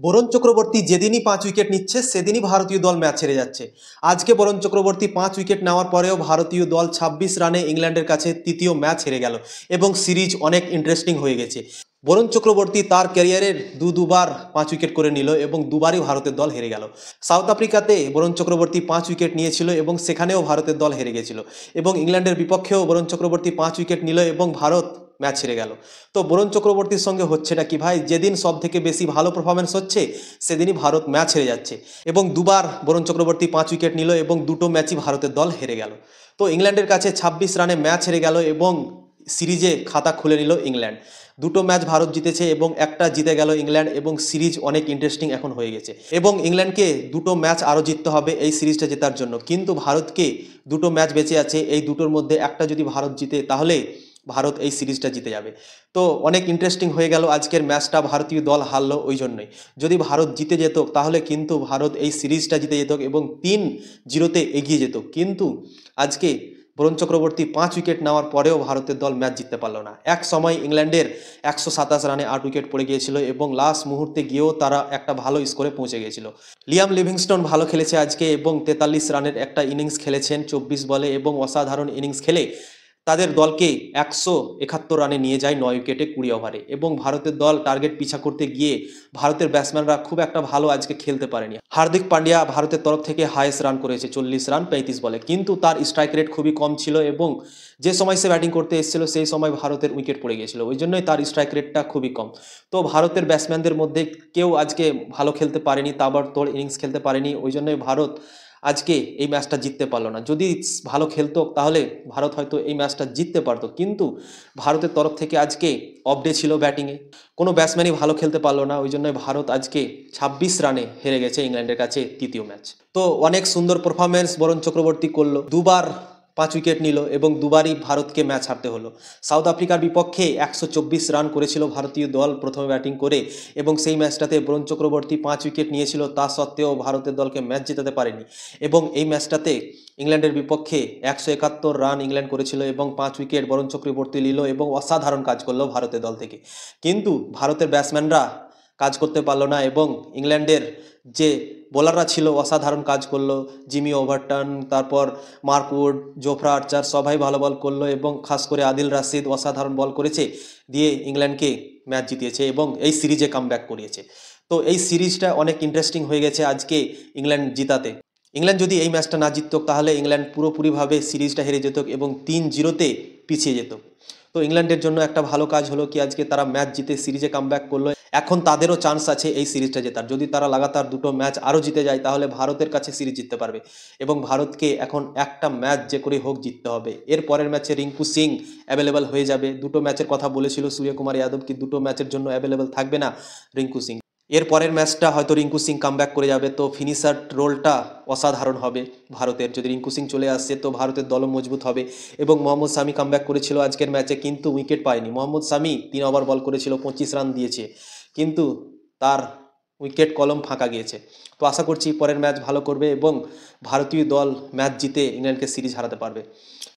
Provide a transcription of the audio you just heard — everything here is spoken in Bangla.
বরুণ চক্রবর্তী যেদিনই 5 উইকেট নিচ্ছে সেদিনই ভারতীয় দল ম্যাচ হেরে যাচ্ছে। আজকে বরুণ চক্রবর্তী 5 উইকেট নেওয়ার পরেও ভারতীয় দল 26 রানে ইংল্যান্ডের কাছে তৃতীয় ম্যাচ হেরে গেল এবং সিরিজ অনেক ইন্টারেস্টিং হয়ে গেছে। বরুণ চক্রবর্তী তার ক্যারিয়ারের দুবার 5 উইকেট করে নিল এবং দুবারই ভারতের দল হেরে গেল। সাউথ আফ্রিকাতে বরুণ চক্রবর্তী 5 উইকেট নিয়েছিল এবং সেখানেও ভারতের দল হেরে গেছিল, এবং ইংল্যান্ডের বিপক্ষেও বরুণ চক্রবর্তী 5 উইকেট নিল এবং ভারত ম্যাচ হেরে গেল। তো বরুণ চক্রবর্তীর সঙ্গে হচ্ছেটা কি ভাই, যেদিন সব থেকে বেশি ভালো পারফরমেন্স হচ্ছে সেদিনই ভারত ম্যাচ হেরে যাচ্ছে, এবং দুবার বরুণ চক্রবর্তী 5 উইকেট নিল এবং দুটো ম্যাচই ভারতের দল হেরে গেল। তো ইংল্যান্ডের কাছে 26 রানে ম্যাচ হেরে গেল এবং সিরিজে খাতা খুলে নিল ইংল্যান্ড। দুটো ম্যাচ ভারত জিতেছে এবং একটা জিতে গেল ইংল্যান্ড, এবং সিরিজ অনেক ইন্টারেস্টিং এখন হয়ে গেছে, এবং ইংল্যান্ডকে দুটো ম্যাচ আরও জিততে হবে এই সিরিজটা জেতার জন্য। কিন্তু ভারতকে দুটো ম্যাচ বেঁচে আছে, এই দুটোর মধ্যে একটা যদি ভারত জিতে তাহলে ভারত এই সিরিজটা জিতে যাবে। তো অনেক ইন্টারেস্টিং হয়ে গেল আজকের ম্যাচটা, ভারতীয় দল হারলো ওই জন্যই। যদি ভারত জিতে যেত তাহলে কিন্তু ভারত এই সিরিজটা জিতে যেত এবং 3-0 এগিয়ে যেত। কিন্তু আজকে বরুণ চক্রবর্তী 5 উইকেট নেওয়ার পরেও ভারতের দল ম্যাচ জিততে পারলো না। এক সময় ইংল্যান্ডের 127 রানে 8 উইকেট পড়ে গিয়েছিল এবং লাস্ট মুহূর্তে গিয়েও তারা একটা ভালো স্কোরে পৌঁছে গিয়েছিল। লিয়াম লিভিংস্টোন ভালো খেলেছে আজকে এবং 43 রানের একটা ইনিংস খেলেছেন 24 বলে, এবং অসাধারণ ইনিংস খেলে তাদের দলকে 171 রানে নিয়ে যায় 9 উইকেটে 20 ওভারে। এবং ভারতের দল টার্গেট পিছা করতে গিয়ে ভারতের ব্যাটসম্যানরা খুব একটা ভালো আজকে খেলতে পারেনি। হার্দিক পান্ডিয়া ভারতের তরফ থেকে হাইয়েস্ট রান করেছে 40 রান 35 বলে, কিন্তু তার স্ট্রাইক রেট খুবই কম ছিল এবং যে সময় সে ব্যাটিং করতে এসেছিল সেই সময় ভারতের উইকেট পড়ে গিয়েছিল, ওই জন্যই তার স্ট্রাইক রেটটা খুবই কম। তো ভারতের ব্যাটসম্যানদের মধ্যে কেউ আজকে ভালো খেলতে পারেনি, তাবড়তোড় ইনিংস খেলতে পারেনি, ওই জন্যই ভারত আজকে এই ম্যাচটা জিততে পারলো না। যদি ভালো খেলতো তাহলে ভারত হয়তো এই ম্যাচটা জিততে পারতো, কিন্তু ভারতের তরফ থেকে আজকে অফ ডে ছিল ব্যাটিংয়ে, কোনো ব্যাটসম্যানই ভালো খেলতে পারলো না, ওই জন্যই ভারত আজকে 26 রানে হেরে গেছে ইংল্যান্ডের কাছে তৃতীয় ম্যাচ। তো অনেক সুন্দর পারফরমেন্স বরুণ চক্রবর্তী করলো, দুবার 5 উইকেট নিল এবং দুবারই ভারতকে ম্যাচ হারতে হলো। সাউথ আফ্রিকার বিপক্ষে 124 রান করেছিল ভারতীয় দল প্রথমে ব্যাটিং করে, এবং সেই ম্যাচটাতে বরুণ চক্রবর্তী 5 উইকেট নিয়েছিল, তা সত্ত্বেও ভারতের দলকে ম্যাচ জেতাতে পারেনি। এবং এই ম্যাচটাতে ইংল্যান্ডের বিপক্ষে 171 রান ইংল্যান্ড করেছিল এবং 5 উইকেট বরুণ চক্রবর্তী নিল এবং অসাধারণ কাজ করলো ভারতের দল থেকে। কিন্তু ভারতের ব্যাটসম্যানরা কাজ করতে পারলো না, এবং ইংল্যান্ডের যে বোলাররা ছিল অসাধারণ কাজ করলো। জিমি ওভারটন, তারপর মার্ক উড, জোফরা আর্চার সবাই ভালো বল করলো, এবং খাস করে আদিল রাশিদ অসাধারণ বল করেছে, দিয়ে ইংল্যান্ডকে ম্যাচ জিতিয়েছে এবং এই সিরিজে কামব্যাক করিয়েছে। তো এই সিরিজটা অনেক ইন্টারেস্টিং হয়ে গেছে আজকে ইংল্যান্ড জিতাতে। ইংল্যান্ড যদি এই ম্যাচটা না জিতত তাহলে ইংল্যান্ড পুরোপুরিভাবে সিরিজটা হেরে যেত এবং 3-0 পিছিয়ে যেত। তো ইংল্যান্ডের জন্য একটা ভালো কাজ হলো কি আজকে তারা ম্যাচ জিতে সিরিজে কামব্যাক করলো। এখন তাদেরও চান্স আছে এই সিরিজটা জেতার, যদি তারা লাগাতার দুটো ম্যাচ আরও জিতে যায় তাহলে ভারতের কাছে সিরিজ জিততে পারবে, এবং ভারতকে এখন একটা ম্যাচ যে করে হোক জিততে হবে। এর পরের ম্যাচে রিঙ্কু সিং অ্যাভেলেবেল হয়ে যাবে, দুটো ম্যাচের কথা বলেছিল সূর্যকুমার যাদব, কি দুটো ম্যাচের জন্য অ্যাভেলেবেল থাকবে না রিঙ্কু সিং। এর পরের ম্যাচটা হয়তো রিঙ্কু সিং কামব্যাক করে যাবে, তো ফিনিশার রোলটা অসাধারণ হবে ভারতের। যদি রিঙ্কু সিং চলে আসে তো ভারতের দলও মজবুত হবে। এবং মোহাম্মদ শামি কামব্যাক করেছিল আজকের ম্যাচে, কিন্তু উইকেট পায়নি। মোহাম্মদ শামি 3 ওভার বল করেছিল, 25 রান দিয়েছে, কিন্তু তার উইকেট কলম ফাঁকা গিয়েছে। তো আশা করছি পরের ম্যাচ ভালো করবে এবং ভারতীয় দল ম্যাচ জিতে ইংল্যান্ডকে সিরিজ হারাতে পারবে।